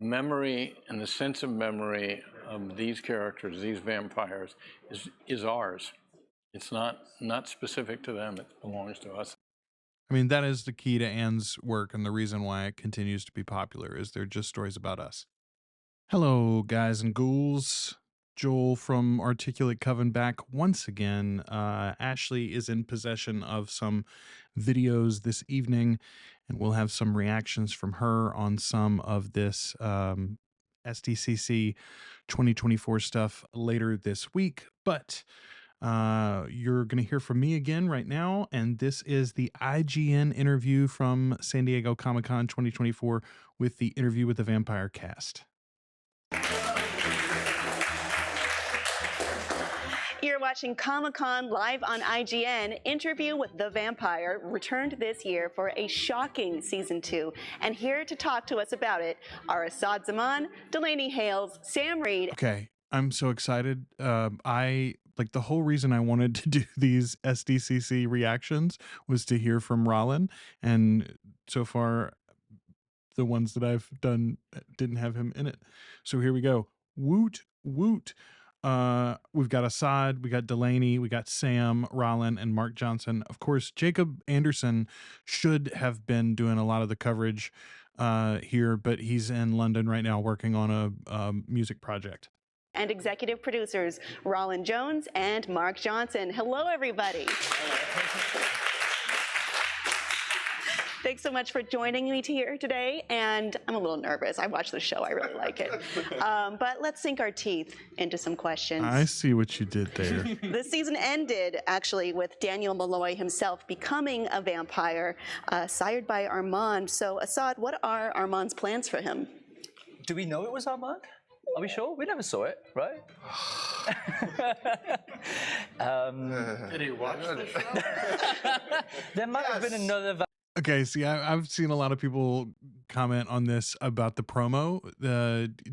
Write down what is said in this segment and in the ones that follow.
memory and the sense of memory of these characters, these vampires, is ours. It's not specific to them. It belongs to us. I mean, that is the key to Anne's work, and the reason why it continues to be popular is they're just stories about us. Hello, guys and ghouls. Joel from Articulate Coven back once again. Ashley is in possession of some videos this evening, and we'll have some reactions from her on some of this SDCC 2024 stuff later this week. But you're going to hear from me again right now, and this is the IGN interview from San Diego Comic-Con 2024 with the interview with the Vampire cast. You're watching Comic-Con live on IGN. Interview with the Vampire returned this year for a shocking season 2. And here to talk to us about it are Assad Zaman, Delainey Hayles, Sam Reid. Okay, I'm so excited. Like the whole reason I wanted to do these SDCC reactions was to hear from Rolin, and so far the ones that I've done didn't have him in it. So here we go. Woot woot. We've got Assad, we got Delaney, we got Sam, Rolin, and Mark Johnson. Of course, Jacob Anderson should have been doing a lot of the coverage here, but he's in London right now working on a music project. And executive producers Rolin Jones and Mark Johnson. Hello, everybody. Thanks so much for joining me here today, and I'm a little nervous. I watched the show. I really like it. But let's sink our teeth into some questions. I see what you did there. The season ended, actually, with Daniel Malloy himself becoming a vampire, sired by Armand. So, Assad, what are Armand's plans for him? Do we know it was Armand? Are we sure? We never saw it, right? Did he watch the show? There might have been another... Okay, see, I've seen a lot of people comment on this about the promo,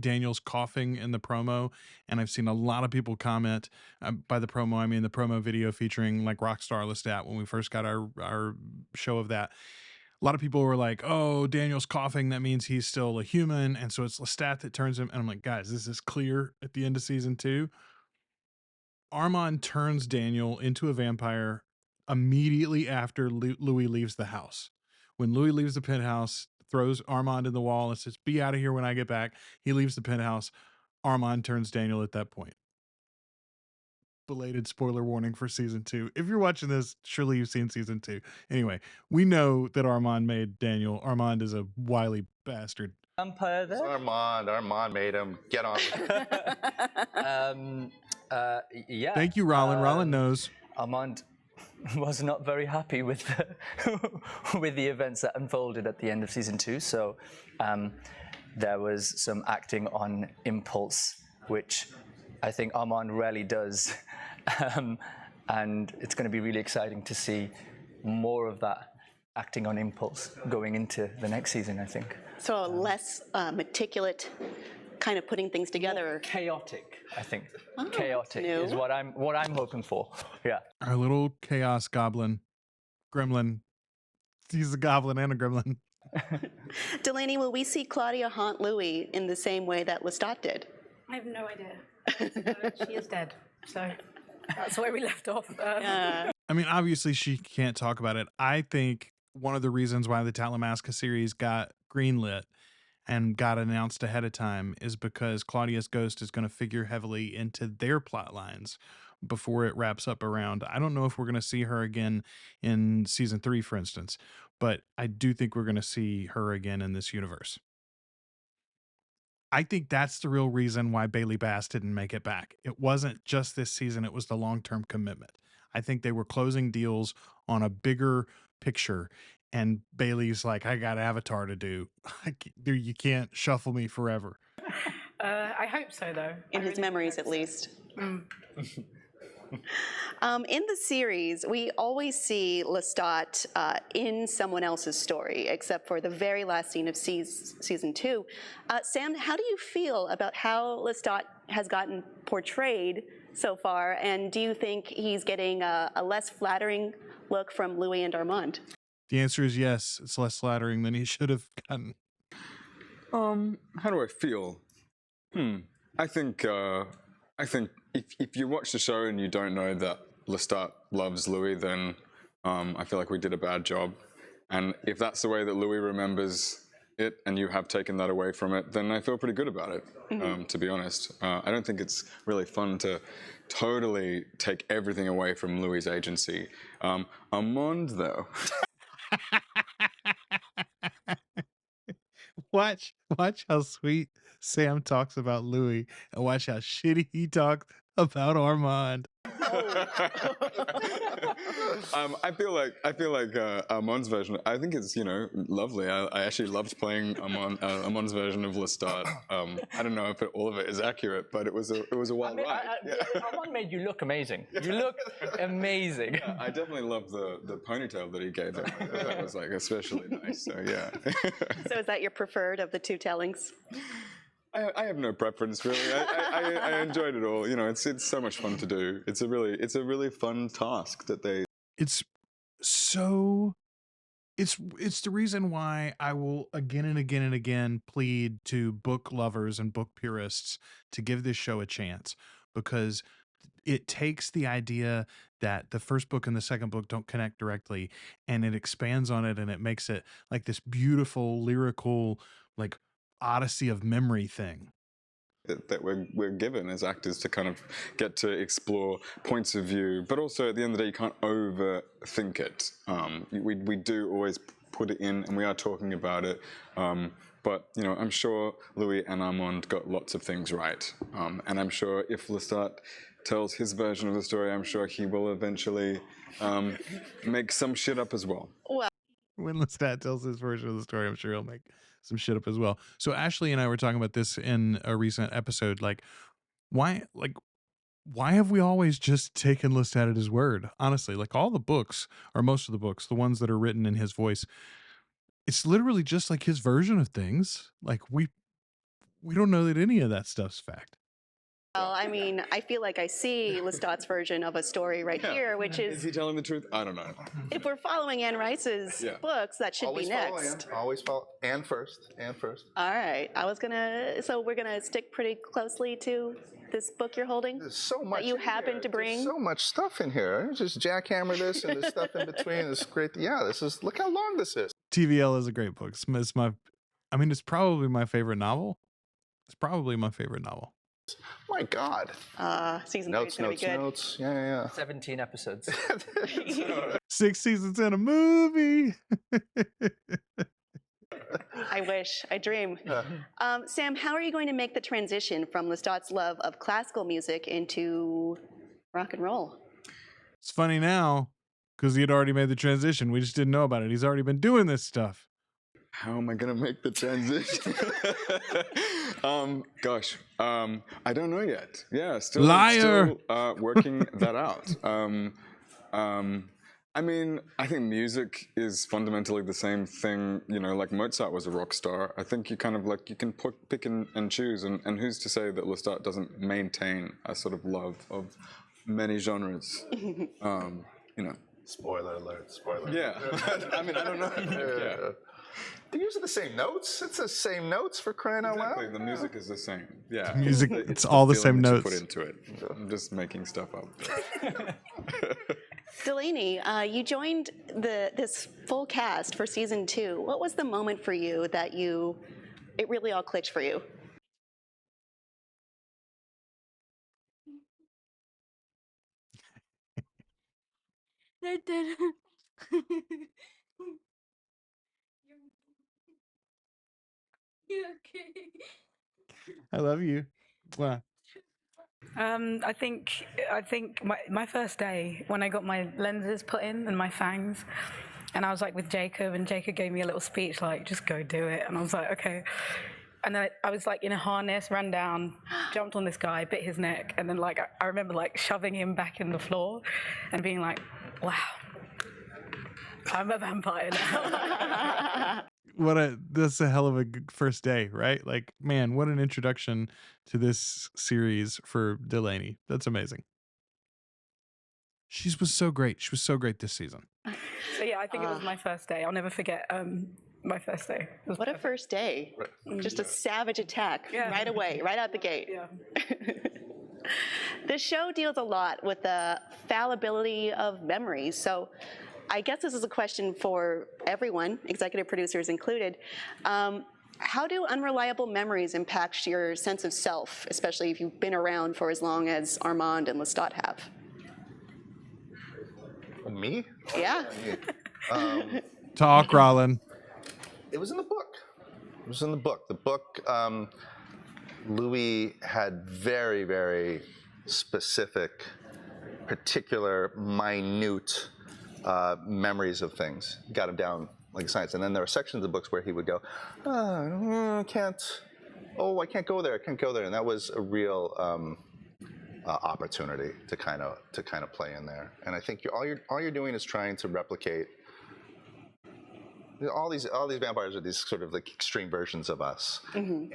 Daniel's coughing in the promo, and I've seen a lot of people comment by the promo. I mean the promo video featuring like Rockstar Lestat when we first got our show of that. A lot of people were like, "Oh, Daniel's coughing. That means he's still a human," and so it's Lestat that turns him. And I'm like, guys, this is clear at the end of season 2. Armand turns Daniel into a vampire immediately after Louis leaves the house. When Louis leaves the penthouse, throws Armand in the wall and says, "Be out of here when I get back." He leaves the penthouse. Armand turns Daniel at that point. Belated spoiler warning for season 2. If you're watching this, surely you've seen season 2. Anyway, we know that Armand made Daniel. Armand is a wily bastard. Vampire there? It's Armand made him. Get on. Yeah. Thank you, Rolin. Rolin knows. Armand was not very happy with with the events that unfolded at the end of season 2. So there was some acting on impulse, which I think Armand rarely does. And it's going to be really exciting to see more of that acting on impulse going into the next season, I think. So a less meticulous kind of putting things together. More chaotic, I think. Oh, chaotic is what I'm hoping for. Yeah. Our little chaos goblin, gremlin. He's a goblin and a gremlin. Delaney, will we see Claudia haunt Louis in the same way that Lestat did? I have no idea. She is dead, so that's where we left off. I mean, obviously she can't talk about it. I think one of the reasons why the Talamasca series got greenlit and got announced ahead of time is because Claudia's ghost is going to figure heavily into their plot lines before it wraps up around. I don't know if we're going to see her again in season 3, for instance, but I do think we're going to see her again in this universe. I think that's the real reason why Bailey Bass didn't make it back. It wasn't just this season, it was the long-term commitment. I think they were closing deals on a bigger picture, and Bailey's like, I got Avatar to do. You can't shuffle me forever. I hope so, though. In his memories, at least. Mm. In the series, we always see Lestat in someone else's story, except for the very last scene of season 2. Sam, how do you feel about how Lestat has gotten portrayed so far, and do you think he's getting a less flattering look from Louis and Armand? The answer is yes. It's less flattering than he should have gotten. How do I feel? I think if you watch the show and you don't know that Lestat loves Louis, then I feel like we did a bad job. And if that's the way that Louis remembers it, and you have taken that away from it, then I feel pretty good about it. To be honest, I don't think it's really fun to totally take everything away from Louis's agency. Armand, though. Watch how sweet Sam talks about Louis, and watch how shitty he talks about Armand. I feel like Armand's version. I think it's lovely. I actually loved playing Armand's version of Lestat. I don't know if all of it is accurate, but it was a wild ride. Armand made you look amazing. You look amazing. Yeah, I definitely loved the ponytail that he gave him. That was like especially nice. So yeah. So is that your preferred of the two tellings? I have no preference really. I enjoyed it all. It's so much fun to do. It's a really fun task that they. It's the reason why I will again and again and again plead to book lovers and book purists to give this show a chance, because it takes the idea that the first book and the second book don't connect directly, and it expands on it, and it makes it like this beautiful lyrical like odyssey of memory thing that we're given as actors to kind of get to explore points of view, but also at the end of the day you can't overthink it. We do always put it in, and we are talking about it, but I'm sure Louis and Armand got lots of things right, and I'm sure if Lestat tells his version of the story, I'm sure he will eventually make some shit up as well. when Lestat tells his version of the story. I'm sure he'll make some shit up as well. So Ashley and I were talking about this in a recent episode. Why have we always just taken Lestat at his word? Honestly, all the books, or most of the books, the ones that are written in his voice, it's literally just like his version of things. We don't know that any of that stuff's fact. Well, I mean, I feel like I see Lestat's version of a story right here, which is... Is he telling the truth? I don't know. If we're following Anne Rice's books, that should Always be follow next. Anne. Always follow Anne first. Anne first. All right. So we're going to stick pretty closely to this book you're holding? There's so much that you in happen here. to bring? There's so much stuff in here. Just jackhammer this and there's stuff in between. It's great. Yeah, look how long this is. TVL is a great book. It's probably my favorite novel. My God. Season Notes, 3 is going to be good. notes. Yeah. 17 episodes. 6 seasons and a movie. I wish. I dream. Sam, how are you going to make the transition from Lestat's love of classical music into rock and roll? It's funny now because he had already made the transition. We just didn't know about it. He's already been doing this stuff. How am I going to make the transition? I don't know yet. Yeah, still working that out. I think music is fundamentally the same thing. Like Mozart was a rock star. I think you kind of you can pick and choose. And who's to say that Lestat doesn't maintain a sort of love of many genres? Spoiler alert. Yeah. I don't know. Yeah. They're using the same notes. It's the same notes for crying out loud. Exactly. The music is the same. Yeah. Music. It's all the same notes. Put into it. I'm just making stuff up. Delaney, you joined this full cast for season 2. What was the moment for you that it really all clicked for you? They didn't. You're okay. I love you. Wow. I think my first day when I got my lenses put in and my fangs, and I was with Jacob, and Jacob gave me a little speech just go do it, and I was like, okay. And then I was in a harness, ran down, jumped on this guy, bit his neck, and then I remember shoving him back in the floor and being like, wow, I'm a vampire now. That's a hell of a good first day, right? Man, what an introduction to this series for Delaney. That's amazing. She was so great. She was so great this season. So yeah, I think it was my first day. I'll never forget my first day. It was What a first day. Just a savage attack right away, right out the gate. Yeah. The show deals a lot with the fallibility of memories. So I guess this is a question for everyone, executive producers included. How do unreliable memories impact your sense of self, especially if you've been around for as long as Armand and Lestat have? Me? Yeah. Talk, Rolin. It was in the book. It was in the book. The book, Louis had very, very specific, particular, minute memories of things. Got him down like science. And then there were sections of the books where he would go, I can't go there, I can't go there. And that was a real opportunity to kind of play in there. And I think all you're doing is trying to replicate all these vampires are these sort of like extreme versions of us. And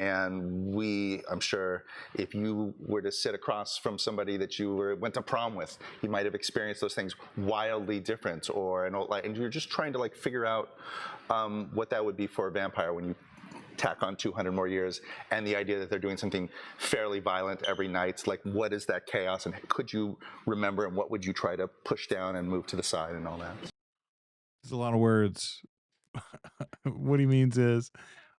I'm sure if you were to sit across from somebody that you went to prom with, you might have experienced those things wildly different, and you're just trying to like figure out what that would be for a vampire when you tack on 200 more years, and the idea that they're doing something fairly violent every night. Like, what is that chaos, and could you remember, and what would you try to push down and move to the side and all that? There's a lot of words. What he means is,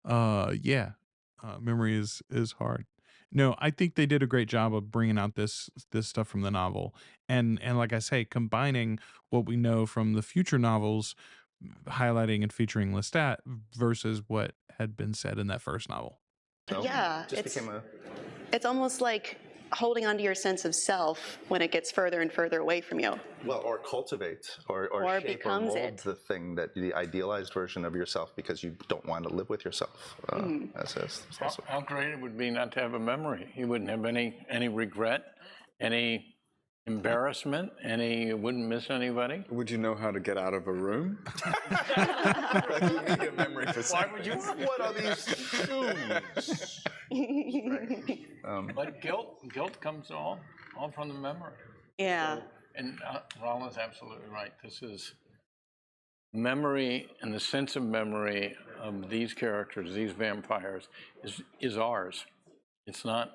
memory is hard. No, I think they did a great job of bringing out this stuff from the novel, and like I say, combining what we know from the future novels, highlighting and featuring Lestat versus what had been said in that first novel. Yeah, it's almost like holding on to your sense of self when it gets further and further away from you. Well, or cultivate, or shape becomes or mold it. the thing the idealized version of yourself, because you don't want to live with yourself. How great it would be not to have a memory. You wouldn't have any regret, any embarrassment, wouldn't miss anybody. Would you know how to get out of a room? Like, you need a memory for Why would you? What are these shoes? But guilt comes all from the memory. Yeah. And Rolin's absolutely right. This is memory, and the sense of memory of these characters, these vampires, is ours. It's not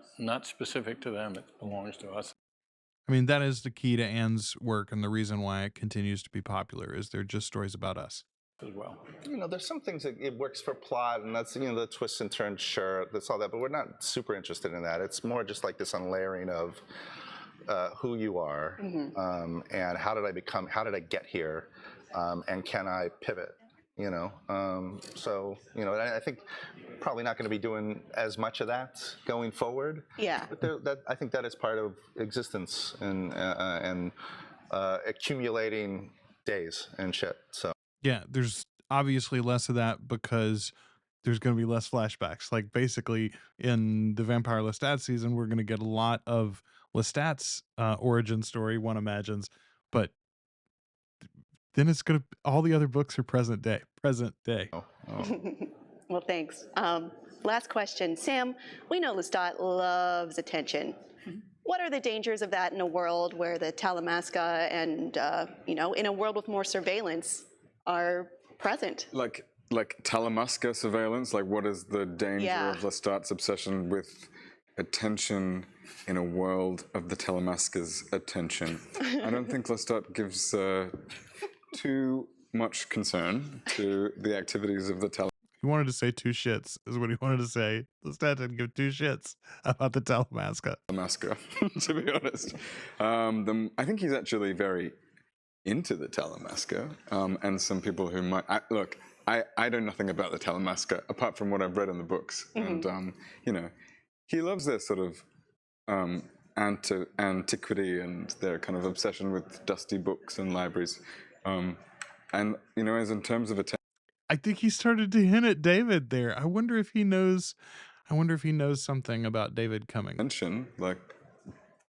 specific to them. It belongs to us. I mean, that is the key to Anne's work, and the reason why it continues to be popular is they're just stories about us. As well. There's some things that it works for plot, and that's, the twists and turns, sure, that's all that, but we're not super interested in that. It's more just like this unlayering of who you are, and how did I get here, and can I pivot, so, I think probably not going to be doing as much of that going forward. Yeah. But I think that is part of existence and accumulating days and shit, so. Yeah, there's obviously less of that because there's going to be less flashbacks. Like, basically, in the Vampire Lestat season, we're going to get a lot of Lestat's origin story, one imagines, but then it's going to, all the other books are present day. Well, thanks. Last question. Sam, we know Lestat loves attention. What are the dangers of that in a world where the Talamasca and, in a world with more surveillance are present? Like Talamasca surveillance? Like, what is the danger of Lestat's obsession with attention in a world of the Talamasca's attention? I don't think Lestat gives too much concern to the activities of the Talamasca. He wanted to say two shits, is what he wanted to say. Lestat didn't give two shits about the Talamasca. To be honest. I think he's actually very into the Talamasca, and some people who might... I know nothing about the Talamasca, apart from what I've read in the books. And, he loves their sort of antiquity and their kind of obsession with dusty books and libraries. And, as in terms of attention... I think he started to hint at David there. I wonder if he knows something about David coming. Attention, like,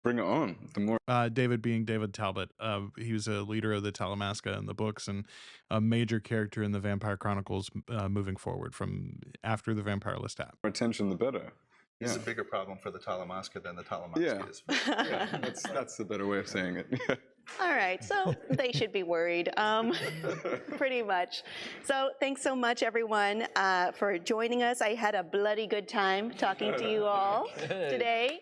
bring it on. The more David being David Talbot. He was a leader of the Talamasca in the books and a major character in the Vampire Chronicles moving forward from after the Vampire Lestat. attention, the better. It's a bigger problem for the Talamasca than the Talamasca is. Yeah, that's the better way of saying it. All right, so they should be worried, pretty much. So thanks so much, everyone, for joining us. I had a bloody good time talking to you all today.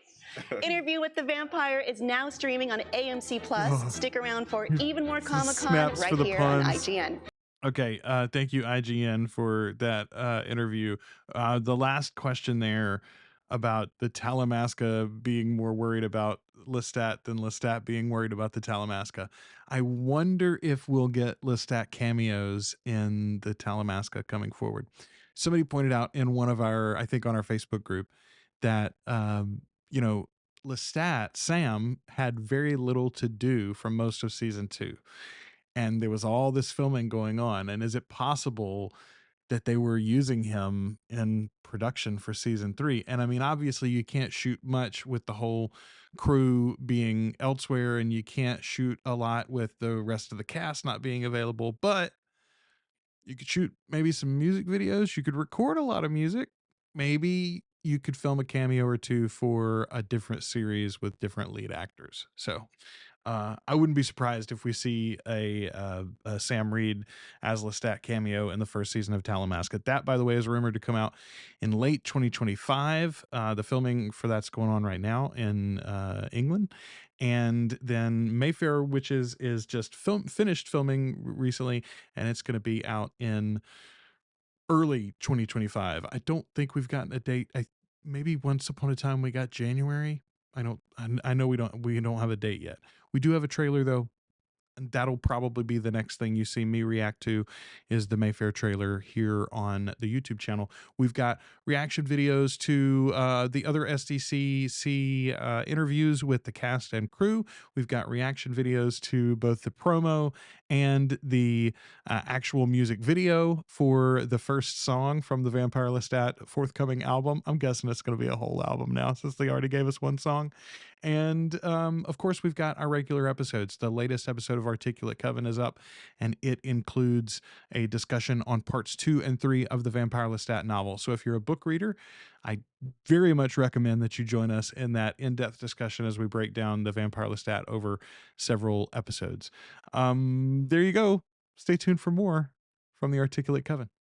Interview with the Vampire is now streaming on AMC Plus. Stick around for even more Comic-Con Snaps for right the here on puns. IGN. Okay, thank you, IGN, for that interview. The last question there about the Talamasca being more worried about Lestat than Lestat being worried about the Talamasca. I wonder if we'll get Lestat cameos in the Talamasca coming forward. Somebody pointed out in one of our, I think on our Facebook group, that, you know, Lestat, Sam, had very little to do for most of season 2. And there was all this filming going on. And is it possible that they were using him in production for season 3? And I mean, obviously you can't shoot much with the whole crew being elsewhere, and you can't shoot a lot with the rest of the cast not being available, but you could shoot maybe some music videos. You could record a lot of music. Maybe you could film a cameo or two for a different series with different lead actors. So I wouldn't be surprised if we see a Sam Reid as Lestat cameo in the first season of Talamasca. That, by the way, is rumored to come out in late 2025. The filming for that's going on right now in England. And then Mayfair Witches is just finished filming recently, and it's going to be out in early 2025. I don't think we've gotten a date. Maybe once upon a time we got January. I know we don't have a date yet. We do have a trailer though, and that'll probably be the next thing you see me react to, is the Mayfair trailer here on the YouTube channel. We've got reaction videos to the other SDCC interviews with the cast and crew. We've got reaction videos to both the promo and the actual music video for the first song from the Vampire Lestat forthcoming album. I'm guessing it's going to be a whole album now, since they already gave us one song. And of course, we've got our regular episodes. The latest episode of Articulate Coven is up, and it includes a discussion on parts 2 and 3 of the Vampire Lestat novel. So if you're a book reader, I very much recommend that you join us in that in-depth discussion as we break down the Vampire Lestat over several episodes. There you go. Stay tuned for more from the Articulate Coven.